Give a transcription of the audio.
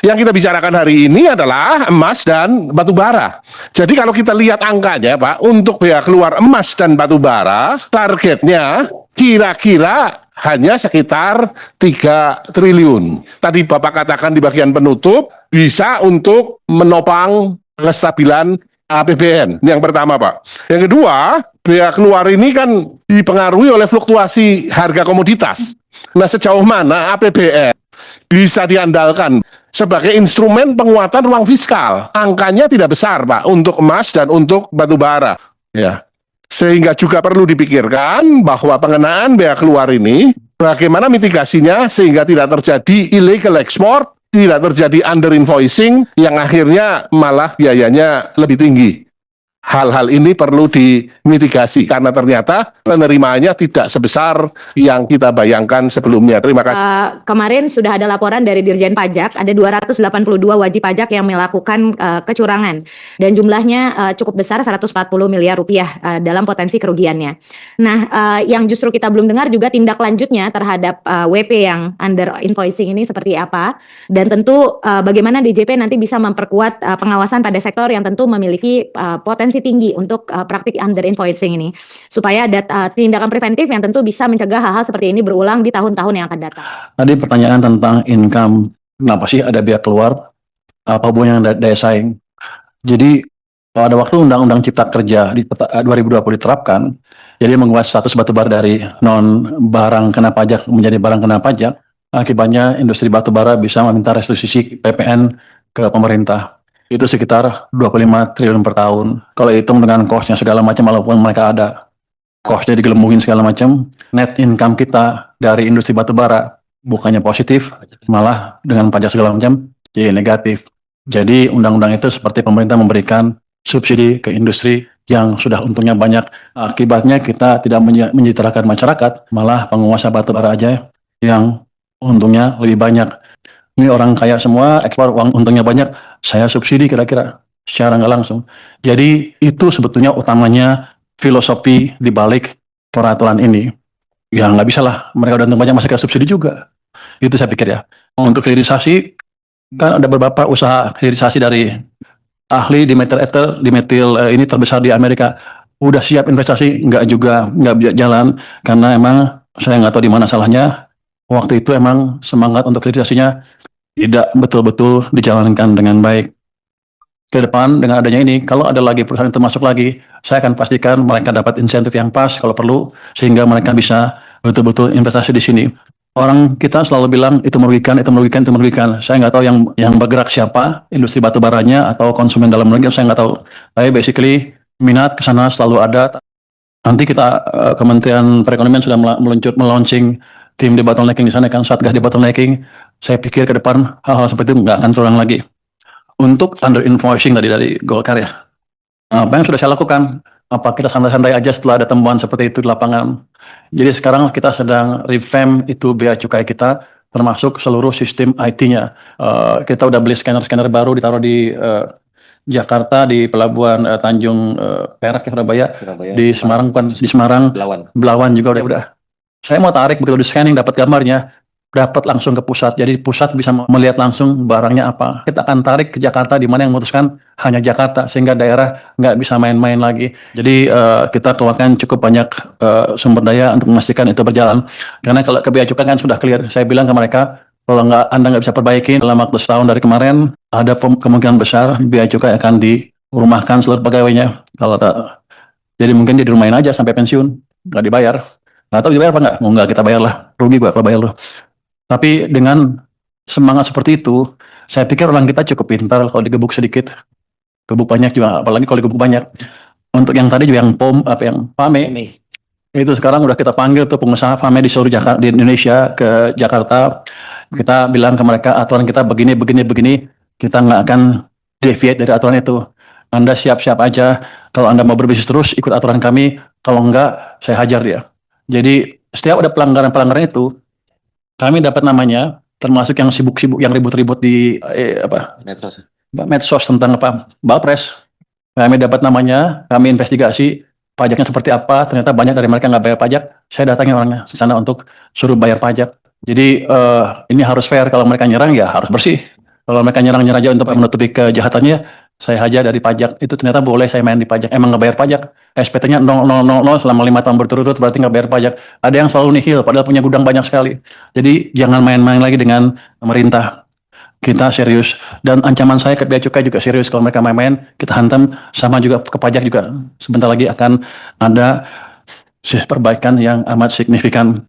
Yang kita bicarakan hari ini adalah emas dan batu bara. Jadi kalau kita lihat angkanya Pak, untuk biaya keluar emas dan batu bara, targetnya kira-kira hanya sekitar 3 triliun. Tadi Bapak katakan di bagian penutup, bisa untuk menopang kestabilan APBN. Ini yang pertama Pak. Yang kedua, biaya keluar ini kan dipengaruhi oleh fluktuasi harga komoditas. Nah, sejauh mana APBN bisa diandalkan sebagai instrumen penguatan ruang fiskal? Angkanya tidak besar Pak untuk emas dan untuk batu bara. Ya. Sehingga juga perlu dipikirkan bahwa pengenaan biaya keluar ini bagaimana mitigasinya sehingga tidak terjadi illegal export, tidak terjadi under invoicing yang akhirnya malah biayanya lebih tinggi. Hal-hal ini perlu dimitigasi karena ternyata penerimaannya tidak sebesar yang kita bayangkan sebelumnya. Terima kasih. Kemarin sudah ada laporan dari Dirjen Pajak, ada 282 wajib pajak yang melakukan kecurangan dan jumlahnya cukup besar, 140 miliar rupiah dalam potensi kerugiannya. Nah, yang justru kita belum dengar juga tindak lanjutnya terhadap WP yang under invoicing ini seperti apa, dan tentu bagaimana DJP nanti bisa memperkuat pengawasan pada sektor yang tentu memiliki potensi tinggi untuk praktik under invoicing ini, supaya ada tindakan preventif yang tentu bisa mencegah hal-hal seperti ini berulang di tahun-tahun yang akan datang. Tadi pertanyaan tentang income, kenapa sih ada biaya keluar, apa hubungannya daya saing? Jadi pada waktu Undang-Undang Cipta Kerja di 2020 diterapkan, jadi mengubah status batubara dari non barang kena pajak menjadi barang kena pajak, akibatnya industri batubara bisa meminta restitusi PPN ke pemerintah. Itu sekitar 25 triliun per tahun. Kalau hitung dengan cost-nya segala macam, walaupun mereka ada cost-nya digelembungin segala macam, net income kita dari industri batubara bukannya positif, malah dengan pajak segala macam jadi negatif. Jadi undang-undang itu seperti pemerintah memberikan subsidi ke industri yang sudah untungnya banyak. Akibatnya kita tidak menyejahterakan masyarakat, malah penguasa batubara aja yang untungnya lebih banyak. Ini orang kaya semua, ekspor uang untungnya banyak, saya subsidi kira-kira secara nggak langsung. Jadi itu sebetulnya utamanya filosofi di balik peraturan ini. Ya nggak bisa lah, mereka udah untung banyak masih subsidi juga. Itu saya pikir ya. Untuk hilirisasi, kan ada beberapa usaha hilirisasi dari ahli di metil ether, di metil ini terbesar di Amerika. Udah siap investasi, nggak bisa jalan, karena emang saya nggak tahu di mana salahnya. Waktu itu emang semangat untuk hilirisasinya tidak betul-betul dijalankan dengan baik. Ke depan dengan adanya ini, kalau ada lagi perusahaan itu masuk lagi, saya akan pastikan mereka dapat insentif yang pas kalau perlu, sehingga mereka bisa betul-betul investasi di sini. Orang kita selalu bilang itu merugikan, itu merugikan, itu merugikan. Saya nggak tahu yang bergerak siapa, industri batu baranya atau konsumen dalam negeri, saya nggak tahu. Tapi basically minat ke sana selalu ada. Nanti kita Kementerian Perekonomian sudah melaunching tim debottlenecking di sana, kan Satgas debottlenecking. Saya pikir ke depan hal-hal seperti itu nggak akan terulang lagi. Untuk under invoicing tadi dari Golkar ya, apa yang sudah saya lakukan? Apa kita santai-santai aja setelah ada temuan seperti itu di lapangan? Jadi sekarang kita sedang revamp itu bea cukai kita, termasuk seluruh sistem IT-nya. Kita udah beli scanner-scanner baru ditaruh di Jakarta, di Pelabuhan Tanjung Perak, Surabaya, di Semarang, bukan di Semarang, Belawan juga udah. Saya mau tarik begitu di scanning dapat gambarnya, dapat langsung ke pusat. Jadi pusat bisa melihat langsung barangnya apa. Kita akan tarik ke Jakarta, di mana yang memutuskan hanya Jakarta, sehingga daerah nggak bisa main-main lagi. Jadi kita keluarkan cukup banyak sumber daya untuk memastikan itu berjalan. Karena kalau ke bea cukai kan sudah clear. Saya bilang ke mereka, kalau Anda nggak bisa perbaiki dalam waktu setahun dari kemarin, ada kemungkinan besar bea cukai akan dirumahkan seluruh pegawainya. Jadi mungkin dia dirumahin aja sampai pensiun, nggak dibayar. Nggak tahu dibayar apa nggak? Mau nggak kita bayar lah, rugi gua kalau bayar loh. Tapi dengan semangat seperti itu, saya pikir orang kita cukup pintar kalau digebuk sedikit, gebuk banyak juga, apalagi kalau digebuk banyak. Untuk yang tadi juga yang PAME, itu sekarang udah kita panggil tuh pengusaha PAME di seluruh Jakarta, di Indonesia ke Jakarta. Kita bilang ke mereka aturan kita begini, kita nggak akan deviate dari aturan itu. Anda siap-siap aja, kalau Anda mau berbisnis terus ikut aturan kami, kalau enggak saya hajar dia. Jadi setiap ada pelanggaran-pelanggaran itu, kami dapat namanya, termasuk yang sibuk-sibuk, yang ribut-ribut di medsos tentang Balpres. Kami dapat namanya, kami investigasi pajaknya seperti apa. Ternyata banyak dari mereka nggak bayar pajak. Saya datangin orangnya ke sana untuk suruh bayar pajak. Jadi ini harus fair. Kalau mereka nyerang ya harus bersih. Kalau mereka nyerang-nyerang aja untuk menutupi kejahatannya, saya hajar dari pajak. Itu ternyata boleh saya main di pajak. Emang nggak bayar pajak. SPT-nya 0000 selama 5 tahun berturut-turut berarti nggak bayar pajak. Ada yang selalu nihil padahal punya gudang banyak sekali. Jadi jangan main-main lagi dengan pemerintah. Kita serius. Dan ancaman saya ke bea cukai juga serius. Kalau mereka main-main, kita hantam. Sama juga ke pajak juga. Sebentar lagi akan ada perbaikan yang amat signifikan.